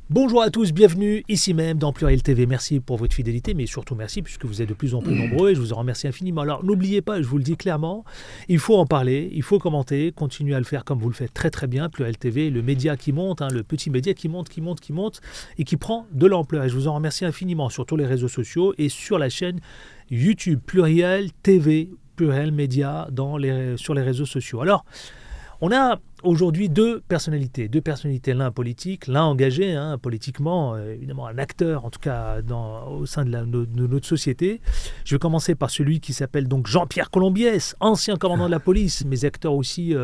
Bonjour à tous, bienvenue ici même dans Pluriel TV. Merci pour votre fidélité, mais surtout merci puisque vous êtes de plus en plus nombreux et je vous en remercie infiniment. Alors n'oubliez pas, je vous le dis clairement, il faut en parler, il faut commenter, continuer à le faire comme vous le faites très très bien. Pluriel TV, le média qui monte, le petit média qui monte et qui prend de l'ampleur. Et je vous en remercie infiniment sur tous les réseaux sociaux et sur la chaîne YouTube Pluriel TV, Pluriel Média sur les réseaux sociaux. Alors, on a aujourd'hui deux personnalités, l'un politique, l'un engagé politiquement, évidemment un acteur en tout cas au sein de notre société. Je vais commencer par celui qui s'appelle donc Jean-Pierre Colombiès, ancien commandant de la police, mais acteur aussi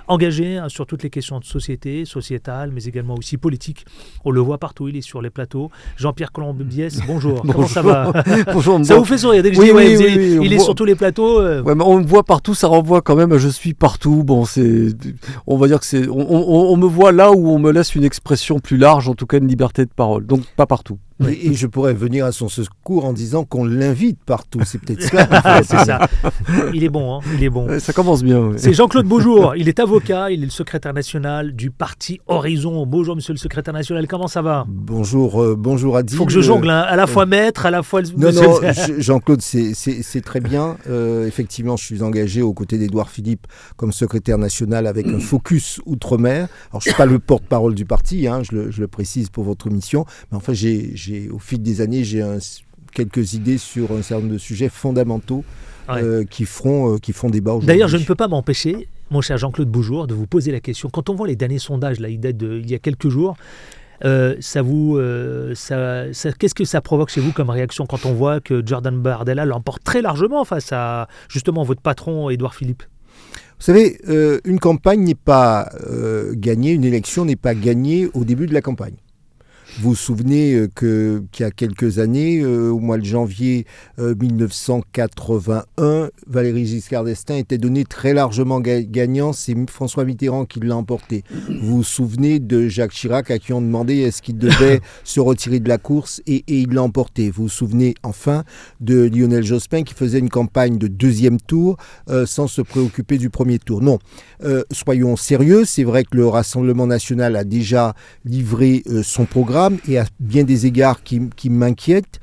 engagé sur toutes les questions de société, sociétales, mais également aussi politiques. On le voit partout, il est sur les plateaux. Jean-Pierre Colombiès, bonjour. Comment ça va? Bonjour. Ça vous fait sourire dès que je dis oui, il est sur tous les plateaux. Ouais, mais on me voit partout, ça renvoie quand même à je suis partout. Bon, on va dire que c'est, on me voit là où on me laisse une expression plus large, en tout cas une liberté de parole. Donc pas partout. Et je pourrais venir à son secours en disant qu'on l'invite partout. C'est peut-être ça. C'est ça. Il est bon, il est bon. Ça commence bien. Oui. C'est Jean-Claude Beaujour. Il est avocat, il est le secrétaire national du parti Horizon. Bonjour, monsieur le secrétaire national. Comment ça va? Bonjour, bonjour Adil. Il faut que je jongle, à la fois maître, à la fois... Non, Jean-Claude, c'est très bien. Effectivement, je suis engagé aux côtés d'Édouard Philippe comme secrétaire national avec un focus outre-mer. Alors, je ne suis pas le porte-parole du parti, je le précise pour votre mission. Mais enfin, au fil des années, j'ai quelques idées sur un certain nombre de sujets fondamentaux qui feront débat aujourd'hui. D'ailleurs, je ne peux pas m'empêcher, mon cher Jean-Claude Beaujour, de vous poser la question. Quand on voit les derniers sondages, là, ils datent d'il y a quelques jours, qu'est-ce que ça provoque chez vous comme réaction quand on voit que Jordan Bardella l'emporte très largement face à justement votre patron Édouard Philippe? Vous savez, une campagne n'est pas gagnée, une élection n'est pas gagnée au début de la campagne. Vous vous souvenez qu'il y a quelques années, au mois de janvier 1981, Valéry Giscard d'Estaing était donné très largement gagnant. C'est François Mitterrand qui l'a emporté. Vous vous souvenez de Jacques Chirac à qui on demandait est-ce qu'il devait se retirer de la course et il l'a emporté. Vous vous souvenez enfin de Lionel Jospin qui faisait une campagne de deuxième tour sans se préoccuper du premier tour. Non, soyons sérieux. C'est vrai que le Rassemblement national a déjà livré son programme et à bien des égards qui m'inquiètent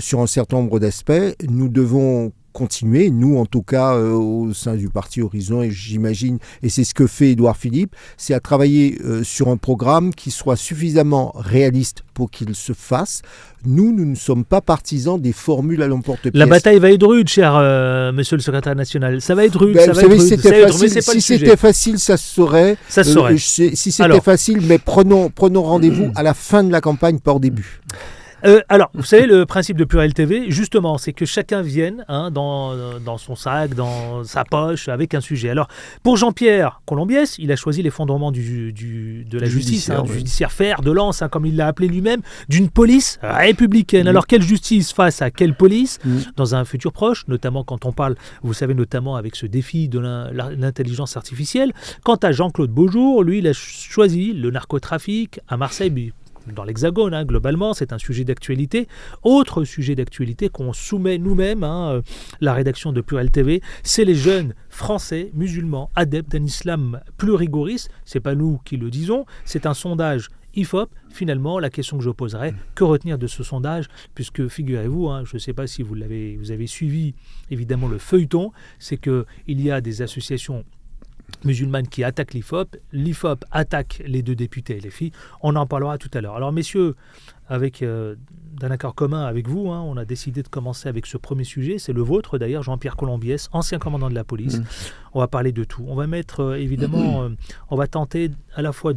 sur un certain nombre d'aspects. Nous devons continuer, nous en tout cas au sein du parti Horizon, et j'imagine, et c'est ce que fait Édouard Philippe, c'est à travailler sur un programme qui soit suffisamment réaliste pour qu'il se fasse. Nous ne sommes pas partisans des formules à l'emporte-pièce. La bataille va être rude, cher monsieur le secrétaire national. Ça va être rude. Vous savez, si c'était facile, ça se saurait. Ça se saurait. Si c'était facile, mais prenons rendez-vous à la fin de la campagne, pas au début. Alors, vous savez, le principe de Pluriel TV, justement, c'est que chacun vienne dans son sac, dans sa poche, avec un sujet. Alors, pour Jean-Pierre Colombiès, il a choisi les fondements de la justice, du judiciaire fer de lance, comme il l'a appelé lui-même, d'une police républicaine. Alors, quelle justice face à quelle police dans un futur proche, notamment quand on parle, vous savez, notamment avec ce défi de l'intelligence artificielle. Quant à Jean-Claude Beaujour, lui, il a choisi le narcotrafic à Marseille, dans l'Hexagone, globalement, c'est un sujet d'actualité. Autre sujet d'actualité qu'on soumet nous-mêmes, la rédaction de Pluriel TV, c'est les jeunes Français musulmans adeptes d'un islam plus rigoriste. C'est pas nous qui le disons, c'est un sondage IFOP. Finalement, la question que je poserai, que retenir de ce sondage, puisque figurez-vous, je ne sais pas si vous avez suivi évidemment le feuilleton, c'est qu'il y a des associations musulmanes qui attaquent l'IFOP. L'IFOP attaque les deux députés LFI. On en parlera tout à l'heure. Alors messieurs, d'un accord commun avec vous, on a décidé de commencer avec ce premier sujet. C'est le vôtre d'ailleurs, Jean-Pierre Colombiès, ancien commandant de la police. On va parler de tout. On va mettre évidemment, on va tenter à la fois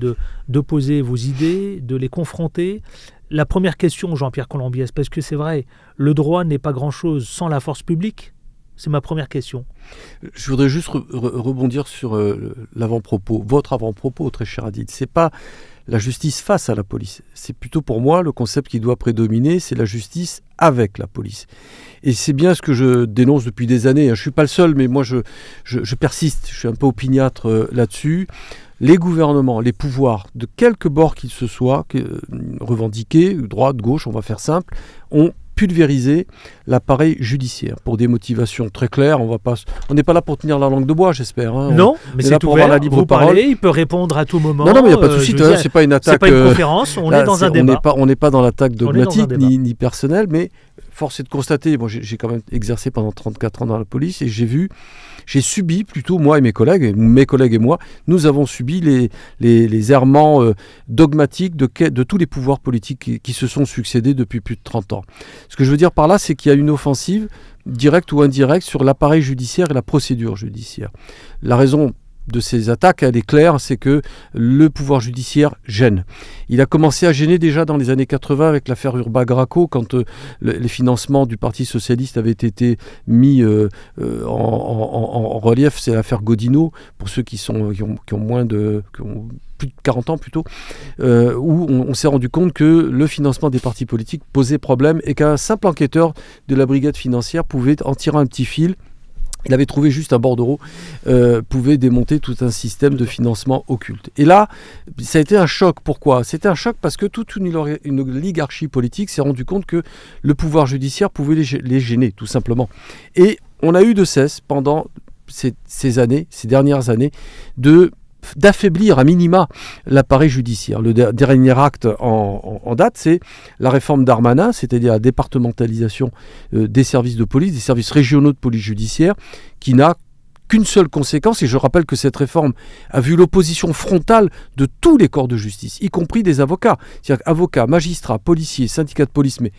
d'opposer vos idées, de les confronter. La première question, Jean-Pierre Colombiès, parce que c'est vrai, le droit n'est pas grand-chose sans la force publique. C'est ma première question. Je voudrais juste rebondir sur l'avant-propos, votre avant-propos, très cher Adil. C'est pas la justice face à la police. C'est plutôt pour moi le concept qui doit prédominer, c'est la justice avec la police. Et c'est bien ce que je dénonce depuis des années. Je ne suis pas le seul, mais moi je persiste. Je suis un peu opiniâtre là-dessus. Les gouvernements, les pouvoirs, de quelque bord qu'ils se soient, revendiqués, droite, gauche, on va faire simple, ont pulvériser l'appareil judiciaire pour des motivations très claires. On n'est pas là pour tenir la langue de bois, j'espère. Hein. Non, mais c'est pour ouvert. avoir la libre Vous parole. parlez, il peut répondre à tout moment. Non, mais il n'y a pas de souci. C'est pas une attaque. C'est pas une conférence. On est dans un débat. On n'est pas dans l'attaque On est dans un dogmatique débat. ni personnelle, mais force est de constater. Moi, j'ai quand même exercé pendant 34 ans dans la police et j'ai subi plutôt, moi et mes collègues et moi, nous avons subi les errements dogmatiques de tous les pouvoirs politiques qui se sont succédés depuis plus de 30 ans. Ce que je veux dire par là, c'est qu'il y a une offensive, directe ou indirecte, sur l'appareil judiciaire et la procédure judiciaire. La raison de ces attaques, elle est claire, c'est que le pouvoir judiciaire gêne. Il a commencé à gêner déjà dans les années 80 avec l'affaire Urbac-Graco, quand les financements du Parti socialiste avaient été mis en relief. C'est l'affaire Godino, pour ceux qui ont plus de 40 ans plutôt, où on s'est rendu compte que le financement des partis politiques posait problème et qu'un simple enquêteur de la brigade financière pouvait en tirer un petit fil. Il avait trouvé juste un bordereau, pouvait démonter tout un système de financement occulte. Et là, ça a été un choc. Pourquoi ? C'était un choc parce que toute une oligarchie politique s'est rendu compte que le pouvoir judiciaire pouvait les gêner, tout simplement. Et on a eu de cesse, pendant ces dernières années, d'affaiblir à minima l'appareil judiciaire. Le dernier acte en date, c'est la réforme Darmanin, c'est-à-dire la départementalisation des services de police, des services régionaux de police judiciaire, qui n'a qu'une seule conséquence, et je rappelle que cette réforme a vu l'opposition frontale de tous les corps de justice, y compris des avocats. C'est-à-dire avocats, magistrats, policiers, syndicats de police, mais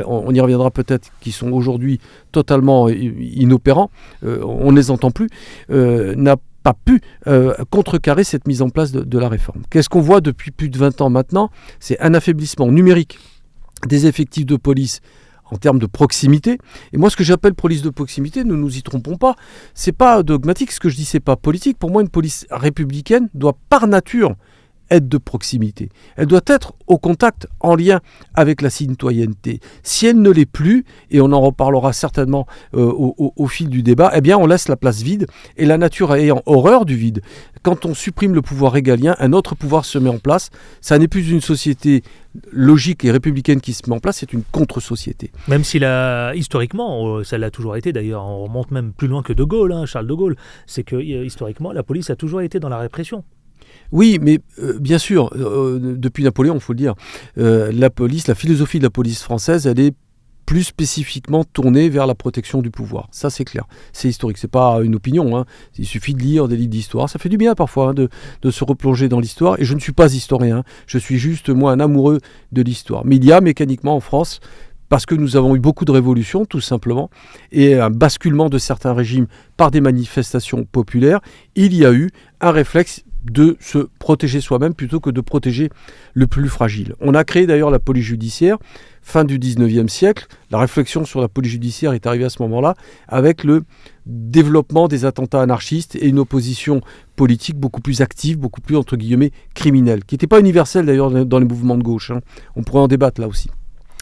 on y reviendra peut-être, qui sont aujourd'hui totalement inopérants, on ne les entend plus, n'a pas pu contrecarrer cette mise en place de la réforme. Qu'est-ce qu'on voit depuis plus de 20 ans maintenant ? C'est un affaiblissement numérique des effectifs de police en termes de proximité. Et moi, ce que j'appelle police de proximité, ne nous y trompons pas, c'est pas dogmatique, ce que je dis, c'est pas politique. Pour moi, une police républicaine doit par nature être de proximité. Elle doit être au contact, en lien avec la citoyenneté. Si elle ne l'est plus, et on en reparlera certainement au fil du débat, eh bien on laisse la place vide, et la nature ayant horreur du vide. Quand on supprime le pouvoir régalien, un autre pouvoir se met en place. Ça n'est plus une société logique et républicaine qui se met en place, c'est une contre-société. Même si historiquement, ça l'a toujours été d'ailleurs, on remonte même plus loin que De Gaulle, Charles de Gaulle, c'est que historiquement, la police a toujours été dans la répression. Oui, mais bien sûr, depuis Napoléon, il faut le dire, la philosophie de la police française, elle est plus spécifiquement tournée vers la protection du pouvoir. Ça, c'est clair. C'est historique. C'est pas une opinion. Il suffit de lire des livres d'histoire. Ça fait du bien parfois de se replonger dans l'histoire. Et je ne suis pas historien. Je suis juste, moi, un amoureux de l'histoire. Mais il y a mécaniquement en France, parce que nous avons eu beaucoup de révolutions, tout simplement, et un basculement de certains régimes par des manifestations populaires, il y a eu un réflexe de se protéger soi-même plutôt que de protéger le plus fragile. On a créé d'ailleurs la police judiciaire, fin du 19e siècle. La réflexion sur la police judiciaire est arrivée à ce moment-là, avec le développement des attentats anarchistes et une opposition politique beaucoup plus active, beaucoup plus, entre guillemets, criminelle, qui n'était pas universelle d'ailleurs dans les mouvements de gauche. On pourrait en débattre là aussi.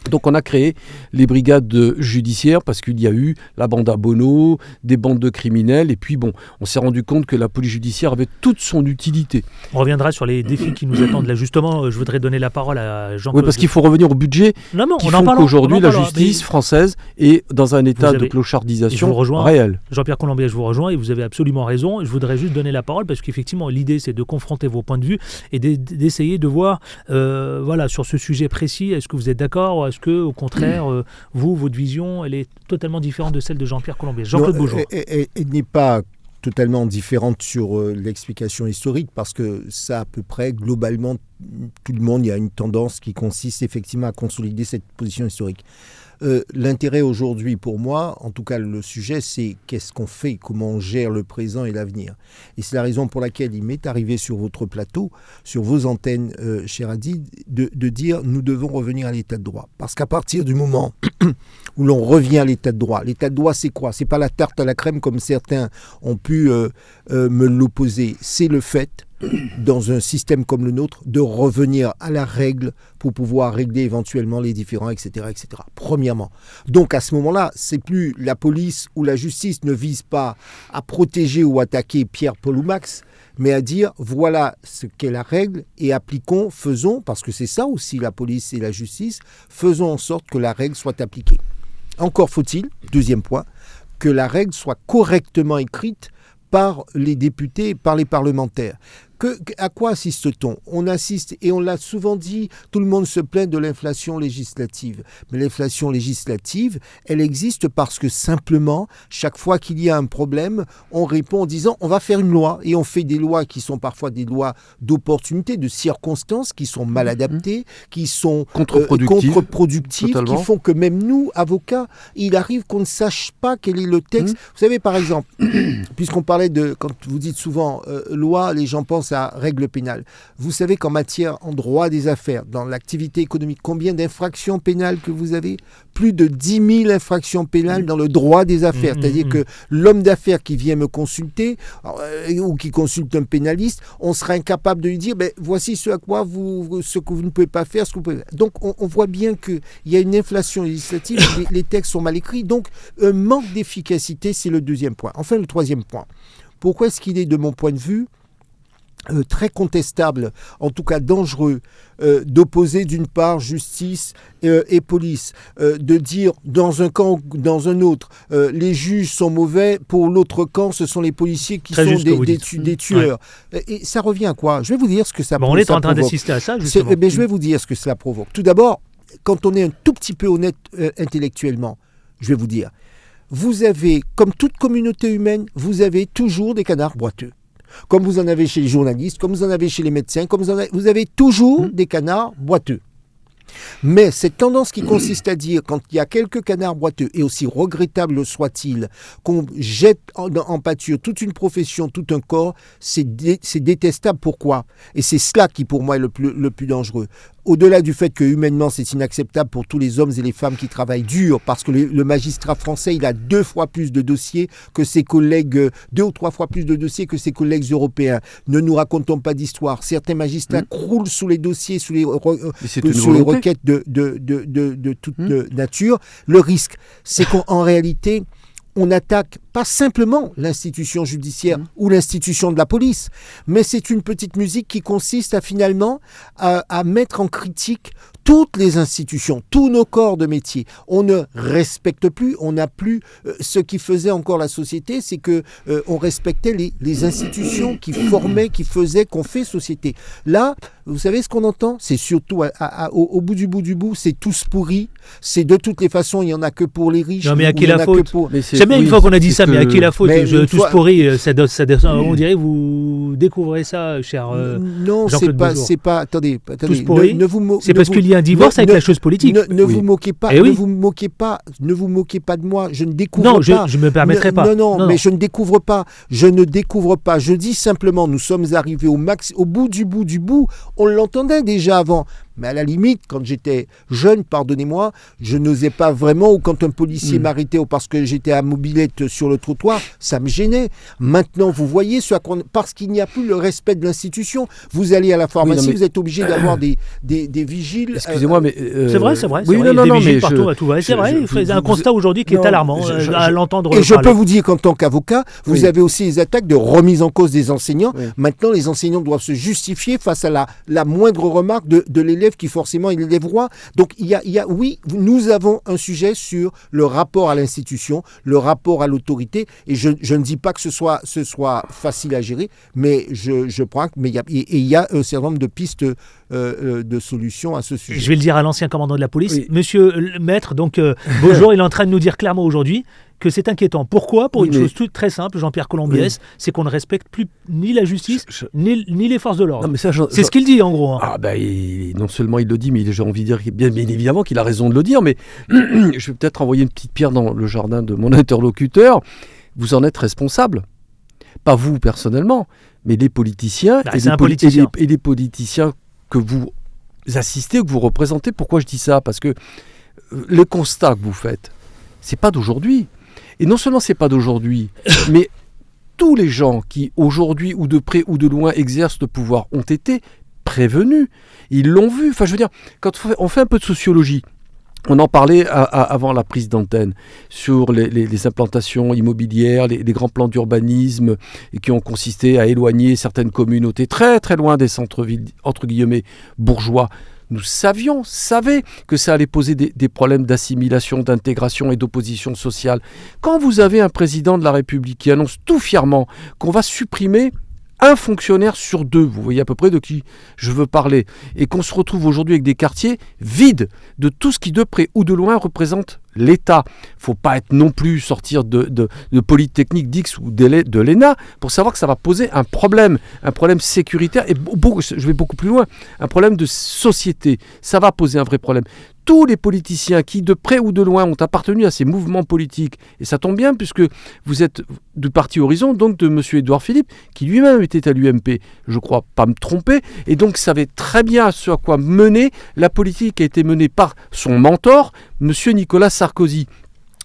Donc on a créé les brigades judiciaires parce qu'il y a eu la bande à Bono, des bandes de criminels, et puis bon, on s'est rendu compte que la police judiciaire avait toute son utilité. On reviendra sur les défis qui nous attendent là. Justement, je voudrais donner la parole à Jean-Claude. Oui, parce qu'il faut revenir au budget, qui font qu'aujourd'hui la justice française est dans un état de clochardisation réel. Jean-Pierre Colombier, je vous rejoins et vous avez absolument raison. Je voudrais juste donner la parole parce qu'effectivement, l'idée c'est de confronter vos points de vue et d'essayer de voir, sur ce sujet précis, est-ce que vous êtes d'accord ou est-ce que, au contraire, votre vision, elle est totalement différente de celle de Jean-Pierre Colombier. Jean-Claude Beaujour. Elle n'est pas totalement différente sur l'explication historique, parce que ça, à peu près, globalement, tout le monde, il y a une tendance qui consiste effectivement à consolider cette position historique. L'intérêt aujourd'hui pour moi, en tout cas le sujet, c'est qu'est-ce qu'on fait, comment on gère le présent et l'avenir. Et c'est la raison pour laquelle il m'est arrivé sur votre plateau, sur vos antennes, cher Adi, de dire nous devons revenir à l'état de droit. Parce qu'à partir du moment où l'on revient à l'état de droit c'est quoi ? C'est pas la tarte à la crème comme certains ont pu me l'opposer, c'est le fait, dans un système comme le nôtre, de revenir à la règle pour pouvoir régler éventuellement les différends, etc., etc. Premièrement. Donc à ce moment-là, c'est plus la police ou la justice ne vise pas à protéger ou attaquer Pierre, Paul ou Max, mais à dire voilà ce qu'est la règle et appliquons, faisons, parce que c'est ça aussi la police et la justice, faisons en sorte que la règle soit appliquée. Encore faut-il, deuxième point, que la règle soit correctement écrite par les députés, par les parlementaires. À quoi assiste-t-on ? On assiste, et on l'a souvent dit, tout le monde se plaint de l'inflation législative. Mais l'inflation législative, elle existe parce que simplement, chaque fois qu'il y a un problème, on répond en disant on va faire une loi. Et on fait des lois qui sont parfois des d'opportunité, de circonstances, qui sont mal adaptées, qui sont contre-productives, qui font que même nous, avocats, il arrive qu'on ne sache pas quel est le texte. Vous savez, par exemple, puisqu'on parlait quand vous dites souvent loi, les gens pensent à règle pénale. Vous savez qu'en matière, en droit des affaires, dans l'activité économique, combien d'infractions pénales que vous avez ? Plus de 10 000 infractions pénales dans le droit des affaires. C'est-à-dire que l'homme d'affaires qui vient me consulter ou qui consulte un pénaliste, on sera incapable de lui dire voici ce que vous ne pouvez pas faire, ce que vous pouvez faire. Donc on voit bien qu'il y a une inflation législative, les textes sont mal écrits, donc un manque d'efficacité, c'est le deuxième point. Enfin, le troisième point. Pourquoi est-ce qu'il est, de mon point de vue, très contestable, en tout cas dangereux, d'opposer d'une part justice et police, de dire dans un camp ou dans un autre, les juges sont mauvais, pour l'autre camp, ce sont les policiers qui sont des tueurs. Ouais. Et ça revient à quoi ? Je vais vous dire ce que ça provoque. On est en train d'assister à ça, justement. Je vais vous dire ce que cela provoque. Tout d'abord, quand on est un tout petit peu honnête intellectuellement, je vais vous dire, vous avez, comme toute communauté humaine, vous avez toujours des canards boiteux. Comme vous en avez chez les journalistes, comme vous en avez chez les médecins, vous avez toujours des canards boiteux. Mais cette tendance qui consiste à dire, quand il y a quelques canards boiteux, et aussi regrettable soit-il, qu'on jette en pâture toute une profession, tout un corps, c'est détestable. Pourquoi ? Et c'est cela qui, pour moi, est le plus dangereux. Au-delà du fait que humainement c'est inacceptable pour tous les hommes et les femmes qui travaillent dur, parce que le magistrat français, il a 2 fois plus de dossiers que ses collègues, 2 ou 3 fois plus de dossiers que ses collègues européens. Ne nous racontons pas d'histoire. Certains magistrats croulent sous les dossiers, sous les requêtes de toute nature. Le risque, c'est qu'en réalité, on attaque pas simplement l'institution judiciaire ou l'institution de la police, mais c'est une petite musique qui consiste à finalement à mettre en critique toutes les institutions, tous nos corps de métier. On ne respecte plus, on n'a plus ce qui faisait encore la société, c'est que on respectait les institutions qui formaient, qui faisaient, qu'on fait société. Là, vous savez ce qu'on entend ? C'est surtout au bout du bout, c'est tous pourris. C'est de toutes les façons, il n'y en a que pour les riches. Non, mais à qui la faute ? J'aime bien une fois qu'on a dit ça, mais à qui la faute ? Tous pourris, on dirait vous découvrez ça, cher non, Jean-Claude Beaujour. c'est pas. Attendez. Tous pourris. C'est parce qu'il y a un divorce avec la chose politique. Ne vous moquez pas. Ne vous moquez pas de moi. Je ne découvre pas. Non, je me permettrai pas. Non, mais je ne découvre pas. Je dis simplement, nous sommes arrivés au bout du bout. On l'entendait déjà avant. Mais à la limite, quand j'étais jeune, pardonnez-moi, je n'osais pas vraiment, ou quand un policier m'arrêtait, ou parce que j'étais à mobilette sur le trottoir, ça me gênait. Maintenant, vous voyez, parce qu'il n'y a plus le respect de l'institution, vous allez à la pharmacie, vous êtes obligé d'avoir des vigiles. Excusez-moi, mais... C'est vrai. Oui, il y a des vigiles partout, à tout va. C'est vrai, il y a un constat aujourd'hui qui est alarmant à l'entendre parler. Et je peux vous dire qu'en tant qu'avocat, vous avez aussi les attaques de remise en cause des enseignants. Oui. Maintenant, les enseignants doivent se justifier face à la moindre remarque de l'élève qui forcément est l'élève roi. Donc oui, nous avons un sujet sur le rapport à l'institution, le rapport à l'autorité, et je ne dis pas que ce soit facile à gérer, mais je crois qu'il y a un certain nombre de pistes de solutions à ce sujet. Je vais le dire à l'ancien commandant de la police, Monsieur le maître, donc Beaujour, il est en train de nous dire clairement aujourd'hui que c'est inquiétant. Pourquoi ? Pour une chose toute très simple, Jean-Pierre Colombiès, c'est qu'on ne respecte plus ni la justice, ni les forces de l'ordre. C'est ce qu'il dit, en gros. Ah non seulement il le dit, mais j'ai envie de dire bien évidemment qu'il a raison de le dire, mais je vais peut-être envoyer une petite pierre dans le jardin de mon interlocuteur. Vous en êtes responsable. Pas vous, personnellement, mais les politiciens et les politiciens que vous assistez ou que vous représentez. Pourquoi je dis ça ? Parce que le constat que vous faites, c'est pas d'aujourd'hui. Et non seulement c'est pas d'aujourd'hui, mais tous les gens qui aujourd'hui ou de près ou de loin exercent le pouvoir ont été prévenus. Ils l'ont vu. Enfin, je veux dire, quand on fait un peu de sociologie, on en parlait avant la prise d'antenne sur les implantations immobilières, les grands plans d'urbanisme qui ont consisté à éloigner certaines communautés très très loin des centres-villes, entre guillemets, bourgeois. nous savaient que ça allait poser des problèmes d'assimilation, d'intégration et d'opposition sociale. Quand vous avez un président de la République qui annonce tout fièrement qu'on va supprimer un fonctionnaire sur 2, vous voyez à peu près de qui je veux parler, et qu'on se retrouve aujourd'hui avec des quartiers vides de tout ce qui de près ou de loin représente l'État. Il ne faut pas être non plus sortir de Polytechnique d'X ou de l'ENA pour savoir que ça va poser un problème sécuritaire, et je vais beaucoup plus loin, un problème de société. Ça va poser un vrai problème. Tous les politiciens qui, de près ou de loin, ont appartenu à ces mouvements politiques, et ça tombe bien puisque vous êtes du parti Horizon, donc de M. Édouard Philippe, qui lui-même était à l'UMP, je crois pas me tromper, et donc savait très bien ce à quoi mener la politique qui a été menée par son mentor, M. Nicolas Sarkozy.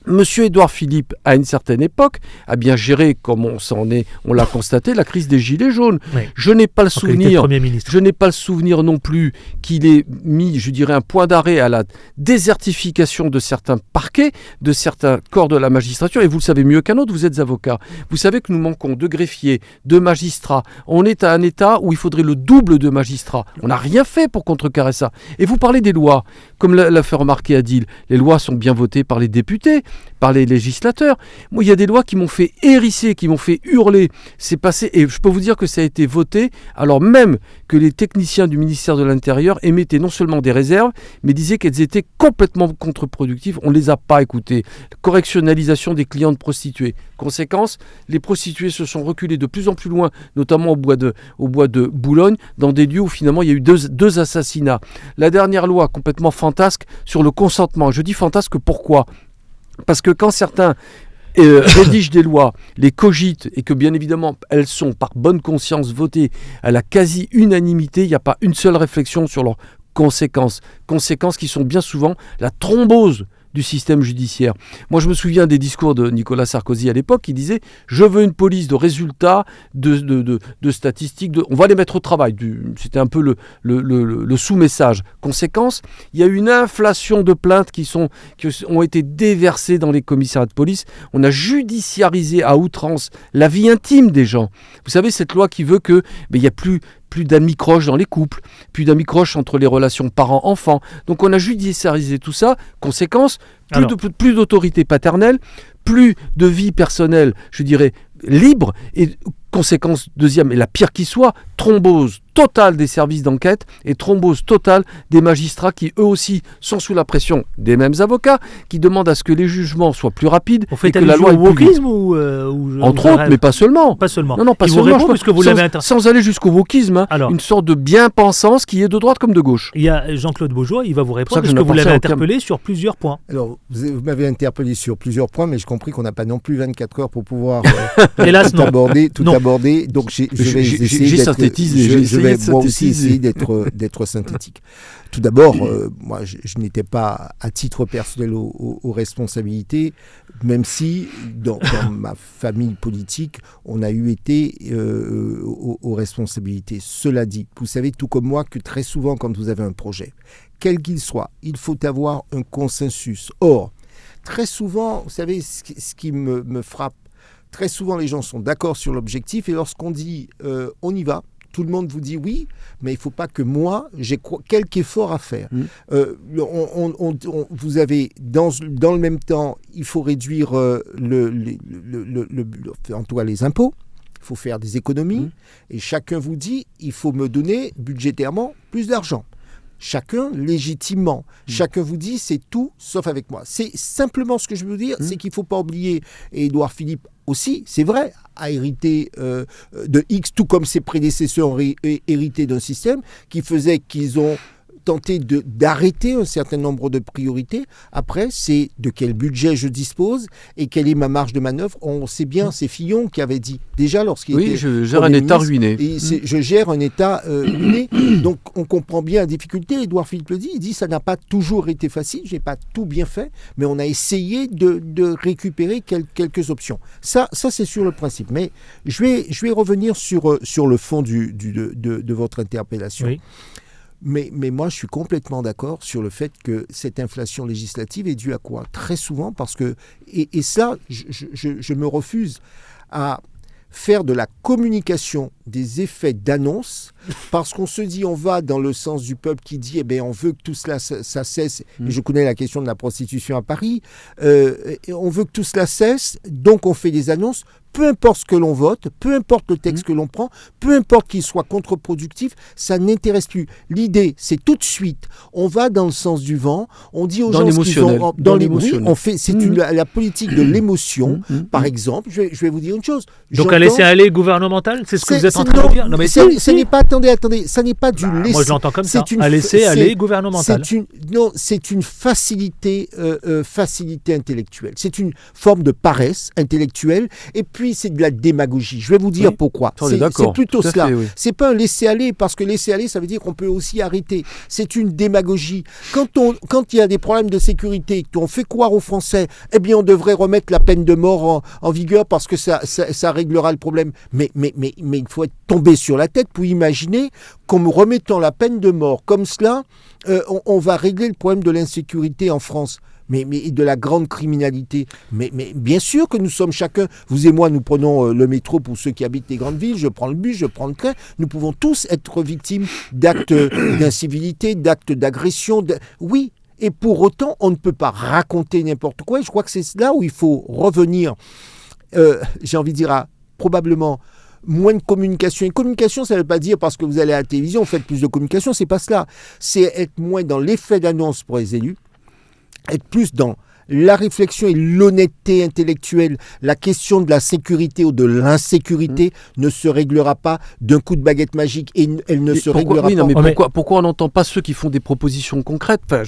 Monsieur Édouard Philippe, à une certaine époque, a bien géré, comme on l'a constaté, la crise des Gilets jaunes. Oui. Je n'ai pas le souvenir non plus qu'il ait mis, je dirais, un point d'arrêt à la désertification de certains parquets, de certains corps de la magistrature. Et vous le savez mieux qu'un autre, vous êtes avocat. Vous savez que nous manquons de greffiers, de magistrats. On est à un état où il faudrait le double de magistrats. On n'a rien fait pour contrecarrer ça. Et vous parlez des lois. Comme l'a fait remarquer Adil, les lois sont bien votées par les députés, par les législateurs. Moi, il y a des lois qui m'ont fait hérisser, qui m'ont fait hurler. C'est passé, et je peux vous dire que ça a été voté, alors même que les techniciens du ministère de l'Intérieur émettaient non seulement des réserves, mais disaient qu'elles étaient complètement contre-productives. On ne les a pas écoutées. Correctionnalisation des clients de prostituées. Conséquence, les prostituées se sont reculées de plus en plus loin, notamment au bois de Boulogne, dans des lieux où finalement il y a eu deux assassinats. La dernière loi, complètement fantasque, sur le consentement. Je dis fantasque pourquoi ? Parce que quand certains rédigent des lois, les cogitent, et que bien évidemment elles sont par bonne conscience votées à la quasi-unanimité, il n'y a pas une seule réflexion sur leurs conséquences. Conséquences qui sont bien souvent la thrombose du système judiciaire. Moi, je me souviens des discours de Nicolas Sarkozy à l'époque qui disait « Je veux une police de résultats, de statistiques, on va les mettre au travail. » C'était un peu le sous-message. Conséquence, il y a une inflation de plaintes qui ont été déversées dans les commissariats de police. On a judiciarisé à outrance la vie intime des gens. Vous savez, cette loi qui veut que il n'y a plus d'amis-croches dans les couples, plus d'amis-croches entre les relations parents-enfants. Donc on a judiciarisé tout ça. Conséquence, plus d'autorité paternelle, plus de vie personnelle, je dirais, libre. Et conséquence deuxième, et la pire qui soit, thrombose totale des services d'enquête et thrombose totale des magistrats qui eux aussi sont sous la pression des mêmes avocats qui demandent à ce que les jugements soient plus rapides. On fait et que la loi au wokisme ou entre autres, mais pas seulement. Pas seulement. Non, pas seulement. Sans aller jusqu'au wokisme, Alors, une sorte de bien-pensance qui est de droite comme de gauche. Il y a Jean-Claude Beaujoire, il va vous répondre parce que vous l'avez interpellé sur plusieurs points. Alors, vous m'avez interpellé sur plusieurs points, mais j'ai compris qu'on n'a pas non plus 24 heures pour pouvoir tout aborder. Donc, je vais essayer d'être synthétique. Tout d'abord, moi, je n'étais pas à titre personnel aux responsabilités, même si dans ma famille politique, on a été aux responsabilités. Cela dit, vous savez tout comme moi que très souvent, quand vous avez un projet, quel qu'il soit, il faut avoir un consensus. Or, très souvent, vous savez, ce qui me frappe, très souvent les gens sont d'accord sur l'objectif et lorsqu'on dit on y va, tout le monde vous dit oui, mais il ne faut pas que moi, j'ai quelque effort à faire. Vous avez, dans le même temps, il faut réduire en tout cas les impôts, il faut faire des économies, et chacun vous dit, il faut me donner budgétairement plus d'argent. Chacun, légitimement. Chacun vous dit, c'est tout, sauf avec moi. C'est simplement ce que je veux dire, c'est qu'il ne faut pas oublier, et Édouard Philippe aussi, c'est vrai, a hérité de X, tout comme ses prédécesseurs ont hérité d'un système qui faisait qu'ils ont tenté d'arrêter un certain nombre de priorités. Après, c'est de quel budget je dispose et quelle est ma marge de manœuvre. On sait bien, c'est Fillon qui avait dit, déjà lorsqu'il était... Oui, je gère un État ruiné. Je gère un État ruiné. Donc, on comprend bien la difficulté. Édouard Philippe le dit, il dit, ça n'a pas toujours été facile, je n'ai pas tout bien fait, mais on a essayé de récupérer quelques options. Ça c'est sur le principe. Mais je vais revenir sur le fond de votre interpellation. Oui. Mais moi, je suis complètement d'accord sur le fait que cette inflation législative est due à quoi ? Très souvent, parce que... Et ça, je me refuse à faire de la communication des effets d'annonce, parce qu'on se dit, on va dans le sens du peuple qui dit, on veut que tout cela ça cesse, et je connais la question de la prostitution à Paris, on veut que tout cela cesse, donc on fait des annonces, peu importe ce que l'on vote, peu importe le texte que l'on prend, peu importe qu'il soit contre-productif, ça n'intéresse plus. L'idée, c'est tout de suite, on va dans le sens du vent, on dit aux gens ce qu'ils ont dans l'émotionnel. On fait, c'est la politique de l'émotion, par exemple. Je vais vous dire une chose. Donc un laisser-aller gouvernemental, c'est ce que vous êtes en train de dire. Non, mais ça n'est pas, attendez, ça n'est pas du laisser. Moi je l'entends comme ça, un laisser-aller gouvernemental. C'est une facilité intellectuelle. C'est une forme de paresse intellectuelle, et puis c'est de la démagogie. Je vais vous dire pourquoi. C'est plutôt cela. Fait, oui. C'est pas un laisser-aller, parce que laisser-aller, ça veut dire qu'on peut aussi arrêter. C'est une démagogie. Quand il y a des problèmes de sécurité, qu'on fait croire aux Français, on devrait remettre la peine de mort en vigueur parce que ça réglera le problème. Mais il faut être tombé sur la tête pour imaginer qu'en remettant la peine de mort comme cela, on va régler le problème de l'insécurité en France. Mais de la grande criminalité. Mais bien sûr que nous sommes chacun, vous et moi, nous prenons le métro pour ceux qui habitent les grandes villes, je prends le bus, je prends le train, nous pouvons tous être victimes d'actes d'incivilité, d'actes d'agression. Oui, et pour autant, on ne peut pas raconter n'importe quoi. Et je crois que c'est là où il faut revenir, j'ai envie de dire, à probablement moins de communication. Et communication, ça ne veut pas dire parce que vous allez à la télévision, vous faites plus de communication, c'est pas cela. C'est être moins dans l'effet d'annonce pour les élus, être plus dans la réflexion et l'honnêteté intellectuelle. La question de la sécurité ou de l'insécurité ne se réglera pas d'un coup de baguette magique, et elle ne se réglera pas. Mais pourquoi on n'entend pas ceux qui font des propositions concrètes? Enfin,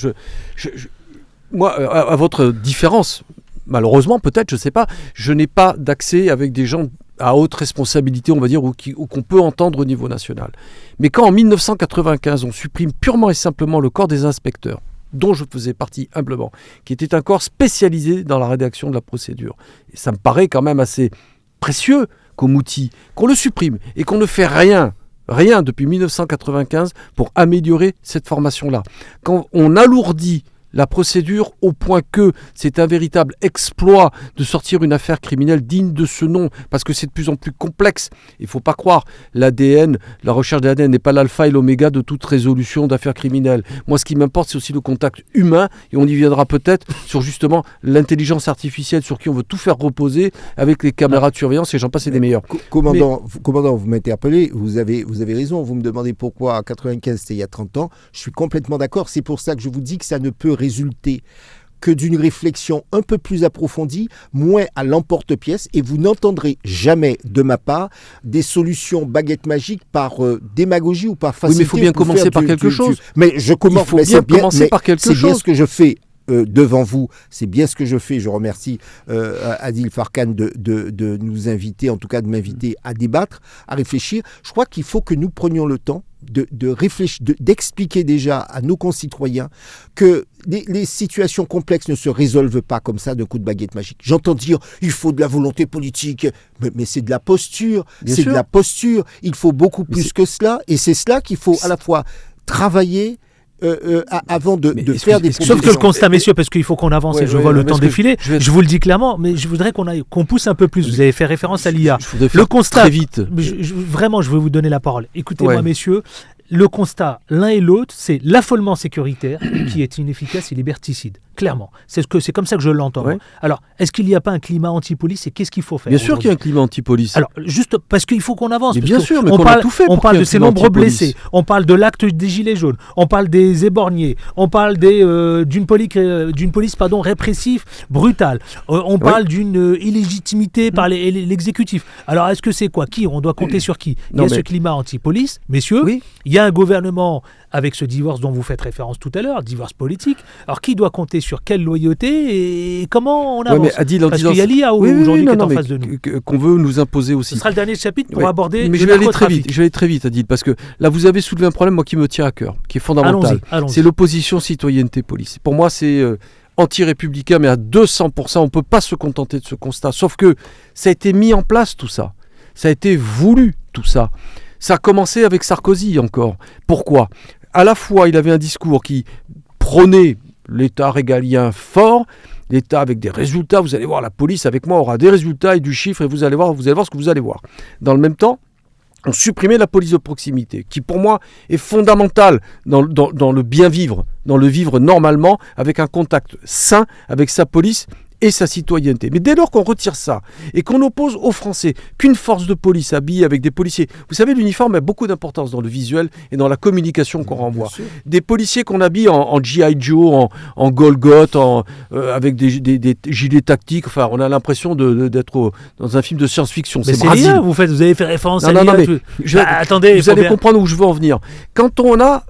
moi, à votre différence, malheureusement, peut-être, je ne sais pas, je n'ai pas d'accès avec des gens à haute responsabilité, on va dire, ou qu'on peut entendre au niveau national. Mais quand en 1995, on supprime purement et simplement le corps des inspecteurs, dont je faisais partie humblement, qui était un corps spécialisé dans la rédaction de la procédure. Et ça me paraît quand même assez précieux comme outil, qu'on le supprime et qu'on ne fait rien depuis 1995 pour améliorer cette formation-là. Quand on alourdit la procédure au point que c'est un véritable exploit de sortir une affaire criminelle digne de ce nom, parce que c'est de plus en plus complexe. Il ne faut pas croire, l'ADN, la recherche de l'ADN n'est pas l'alpha et l'oméga de toute résolution d'affaires criminelles. Moi, ce qui m'importe, c'est aussi le contact humain, et on y viendra peut-être sur justement l'intelligence artificielle sur qui on veut tout faire reposer avec les caméras de surveillance, et j'en passe, c'est des meilleurs. Commandant, vous m'interpellez, vous avez raison, vous me demandez pourquoi à 95, c'était il y a 30 ans, je suis complètement d'accord, c'est pour ça que je vous dis que ça ne peut résulter que d'une réflexion un peu plus approfondie, moins à l'emporte-pièce, et vous n'entendrez jamais de ma part des solutions baguettes magiques par démagogie ou par facilité. Oui, mais il faut bien commencer par quelque chose. Mais je commence. Il faut bien commencer par quelque chose. C'est bien ce que je fais. Devant vous, c'est bien ce que je fais. Je remercie Adil Farkan de nous inviter, en tout cas de m'inviter à débattre, à réfléchir. Je crois qu'il faut que nous prenions le temps de réfléchir, d'expliquer déjà à nos concitoyens que les situations complexes ne se résolvent pas comme ça d'un coup de baguette magique. J'entends dire il faut de la volonté politique, mais c'est de la posture, de la posture. Il faut beaucoup plus que cela, et c'est cela qu'il faut à la fois travailler avant de faire des propositions. Sauf que le constat, messieurs, parce qu'il faut qu'on avance, et je vois le temps défiler, je vous le dis clairement, mais je voudrais qu'on pousse un peu plus. Vous avez fait référence à l'IA. Le constat, très vite. Vraiment, je vais vous donner la parole. Écoutez-moi, messieurs, le constat, l'un et l'autre, c'est l'affolement sécuritaire qui est inefficace et liberticide. Clairement. C'est comme ça que je l'entends. Ouais. Alors, est-ce qu'il n'y a pas un climat anti-police, et qu'est-ce qu'il faut faire? Bien sûr qu'il y a un climat anti-police. Alors, juste parce qu'il faut qu'on avance. Mais bien sûr, mais on a tout fait. On parle de ces nombreux blessés. On parle de l'acte des Gilets jaunes. On parle des éborgnés. On parle d'une police répressive, brutale. On parle d'une illégitimité par l'exécutif. Alors, est-ce que c'est quoi? Qui? On doit compter sur qui? Il y a ce climat anti-police, messieurs. Oui. Il y a un gouvernement avec ce divorce dont vous faites référence tout à l'heure, divorce politique. Alors, qui doit compter sur quelle loyauté et comment on avance? Parce qu'il y a l'IA aujourd'hui qui est en face de nous. Qu'on veut nous imposer aussi. Ce sera le dernier chapitre pour aborder mais je vais aller très vite, Adil, parce que là, vous avez soulevé un problème, moi, qui me tient à cœur, qui est fondamental. Allons-y. C'est l'opposition citoyenneté-police. Pour moi, c'est anti-républicain, mais à 200%. On ne peut pas se contenter de ce constat. Sauf que ça a été mis en place, tout ça. Ça a été voulu, tout ça. Ça a commencé avec Sarkozy encore. Pourquoi ? À la fois, il avait un discours qui prônait l'État régalien fort, l'État avec des résultats, vous allez voir, la police avec moi aura des résultats et du chiffre, et vous allez voir ce que vous allez voir. Dans le même temps, on supprimait la police de proximité, qui pour moi est fondamentale dans le bien vivre, dans le vivre normalement, avec un contact sain avec sa police et sa citoyenneté. Mais dès lors qu'on retire ça et qu'on oppose aux Français qu'une force de police habillée avec des policiers, vous savez, l'uniforme a beaucoup d'importance dans le visuel et dans la communication qu'on renvoie. Des policiers qu'on habille en G.I. Joe, en Golgoth, avec des gilets tactiques, enfin, on a l'impression d'être dans un film de science-fiction. Mais c'est l'IA, vous avez fait référence à l'IA. Non, mais attendez, vous allez comprendre où je veux en venir. Quand on a,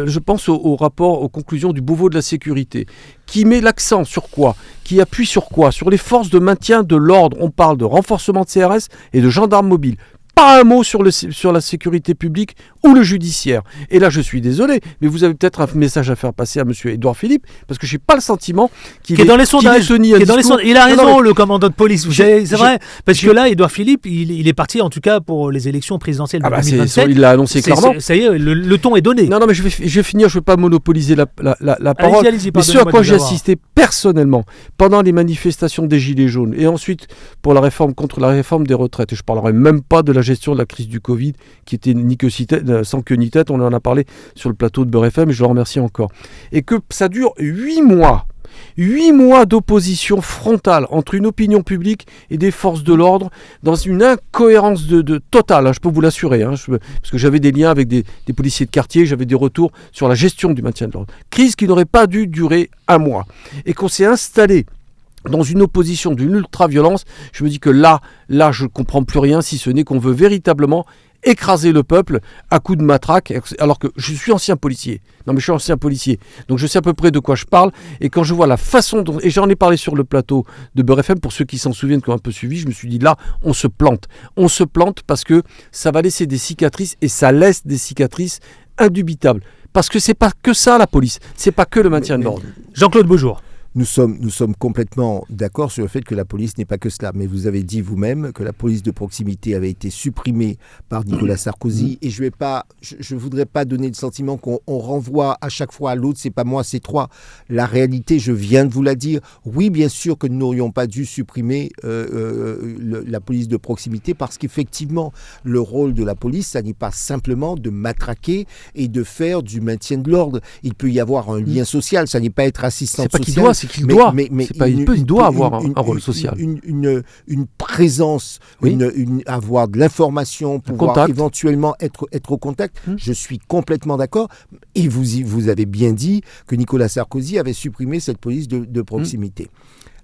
je pense au rapport, aux conclusions du Beauvau de la sécurité, qui met l'accent sur quoi ? Qui appuie sur quoi ? Sur les forces de maintien de l'ordre. On parle de renforcement de CRS et de gendarmes mobiles. Pas un mot sur la sécurité publique ou le judiciaire. Et là, je suis désolé, mais vous avez peut-être un message à faire passer à M. Édouard Philippe, parce que je n'ai pas le sentiment qu'il est dans les sondages. Il a raison, le commandant de police. C'est vrai, parce que là, Édouard Philippe, il est parti, en tout cas, pour les élections présidentielles de 2027. Il l'a annoncé clairement. Ça y est, le ton est donné. Non, mais je vais finir, je ne veux pas monopoliser la parole. Mais ce à quoi j'ai assisté personnellement pendant les manifestations des Gilets jaunes, et ensuite contre la réforme des retraites, et je ne parlerai même pas de la gestion de la crise du Covid, qui était sans queue ni tête, on en a parlé sur le plateau de Beurre FM, et je le remercie encore. Et que ça dure 8 mois. 8 mois d'opposition frontale entre une opinion publique et des forces de l'ordre, dans une incohérence totale, hein, je peux vous l'assurer, hein, parce que j'avais des liens avec des policiers de quartier, j'avais des retours sur la gestion du maintien de l'ordre. Crise qui n'aurait pas dû durer 1 mois. Et qu'on s'est installé dans une opposition d'une ultra-violence, je me dis que là, je ne comprends plus rien, si ce n'est qu'on veut véritablement écraser le peuple à coups de matraque, alors que je suis ancien policier. Non, mais je suis ancien policier, donc je sais à peu près de quoi je parle, et quand je vois la façon dont, et j'en ai parlé sur le plateau de Beurre FM, pour ceux qui s'en souviennent, qui ont un peu suivi, je me suis dit là, on se plante parce que ça va laisser des cicatrices, et ça laisse des cicatrices indubitables, parce que c'est pas que ça la police, c'est pas que le maintien de l'ordre. Jean-Claude Beaujour. Nous sommes complètement d'accord sur le fait que la police n'est pas que cela. Mais vous avez dit vous-même que la police de proximité avait été supprimée par Nicolas Sarkozy. Et je voudrais pas donner le sentiment qu'on renvoie à chaque fois à l'autre. C'est pas moi, c'est toi. La réalité, je viens de vous la dire. Oui, bien sûr que nous n'aurions pas dû supprimer la police de proximité, parce qu'effectivement, le rôle de la police, ça n'est pas simplement de matraquer et de faire du maintien de l'ordre. Il peut y avoir un lien social. Ça n'est pas être assistant social. C'est qu'il doit. Il doit avoir un rôle social. Une présence, oui. Avoir de l'information, pouvoir éventuellement être au contact. Je suis complètement d'accord. Et vous avez bien dit que Nicolas Sarkozy avait supprimé cette police de proximité.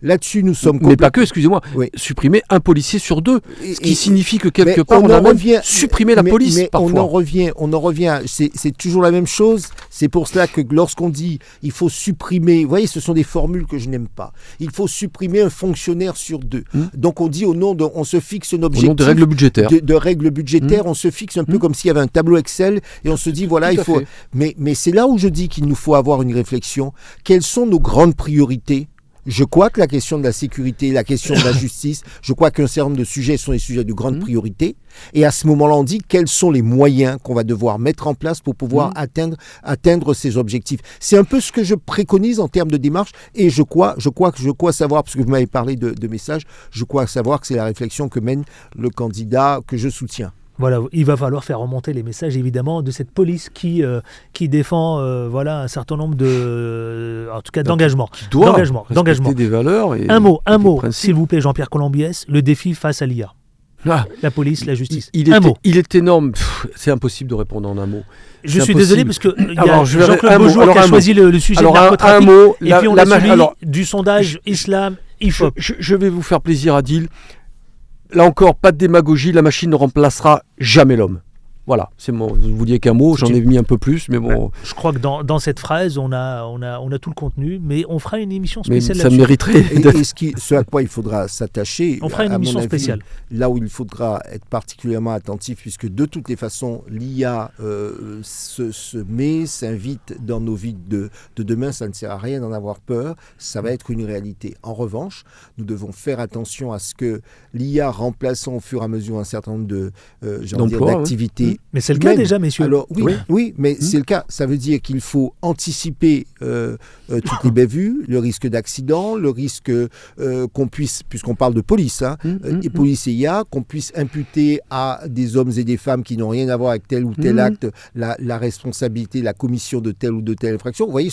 Là-dessus, nous sommes mais pas que, excusez-moi, oui. Supprimer un policier sur 2, ce qui signifie que quelque part on a même supprimé la police parfois. On en revient, c'est toujours la même chose. C'est pour cela que lorsqu'on dit il faut supprimer, vous voyez, ce sont des formules que je n'aime pas. Il faut supprimer un fonctionnaire sur 2. Donc on dit on se fixe un objectif. Au nom des règles budgétaires. De règles budgétaires, on se fixe un peu comme s'il y avait un tableau Excel et on se dit voilà, il faut. Mais c'est là où je dis qu'il nous faut avoir une réflexion. Quelles sont nos grandes priorités ? Je crois que la question de la sécurité, la question de la justice, je crois qu'un certain nombre de sujets sont des sujets de grande priorité. Et à ce moment-là, on dit quels sont les moyens qu'on va devoir mettre en place pour pouvoir atteindre ces objectifs. C'est un peu ce que je préconise en termes de démarche. Et je crois savoir, parce que vous m'avez parlé de messages, je crois savoir que c'est la réflexion que mène le candidat que je soutiens. Voilà, il va falloir faire remonter les messages, évidemment, de cette police qui défend un certain nombre d'engagements. D'engagement. Des valeurs et un mot, s'il vous plaît, Jean-Pierre Colombiès, le défi face à l'IA. La police, la justice. Il est énorme. C'est impossible de répondre en un mot. Je suis désolé parce que il y a Jean-Claude Beaujour qui a choisi le sujet de narcotrafic. Et puis on a celui du sondage islam-IFOP. Je vais vous faire plaisir, Adil. Là encore, pas de démagogie, la machine ne remplacera jamais l'homme. Voilà, vous vouliez qu'un mot, j'en ai mis un peu plus, mais bon... Je crois que dans cette phrase, on a tout le contenu, mais on fera une émission spéciale là-dessus. Ça mériterait... ce à quoi il faudra s'attacher, on fera une émission spéciale. Là où il faudra être particulièrement attentif, puisque de toutes les façons, l'IA s'invite dans nos vies de demain, ça ne sert à rien d'en avoir peur, ça va être une réalité. En revanche, nous devons faire attention à ce que l'IA remplaçant au fur et à mesure un certain nombre d'activités Mais c'est le cas même, déjà, messieurs. Alors oui, mais c'est le cas. Ça veut dire qu'il faut anticiper toutes les bévues, le risque d'accident, le risque qu'on puisse, puisqu'on parle de police, et police et IA, qu'on puisse imputer à des hommes et des femmes qui n'ont rien à voir avec tel ou tel acte la responsabilité, la commission de telle ou de telle infraction. Vous voyez,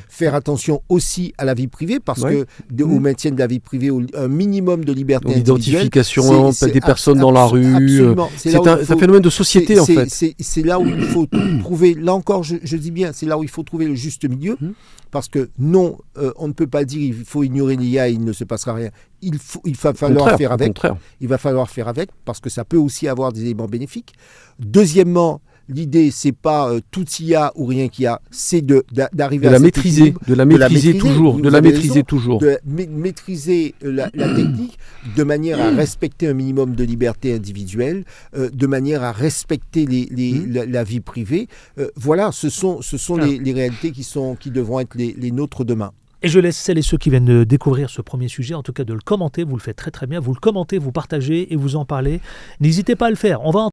faire attention aussi à la vie privée, parce que au maintien de la vie privée, un minimum de liberté individuelle. L'identification des personnes dans la rue. Absolument. C'est un phénomène de société, en fait. C'est là où il faut trouver, là encore, je dis bien, c'est là où il faut trouver le juste milieu, parce que non, on ne peut pas dire il faut ignorer l'IA et il ne se passera rien. Il va falloir faire avec. Il va falloir faire avec, parce que ça peut aussi avoir des éléments bénéfiques. Deuxièmement, l'idée, c'est pas tout IA ou rien qu'il y a, c'est d'arriver à la maîtriser, de la maîtriser toujours, de maîtriser la technique de manière à respecter un minimum de liberté individuelle, de manière à respecter la vie privée. Voilà, ce sont les réalités qui devront être les nôtres demain. Et je laisse celles et ceux qui viennent de découvrir ce premier sujet, en tout cas de le commenter. Vous le faites très très bien. Vous le commentez, vous partagez et vous en parlez. N'hésitez pas à le faire. On va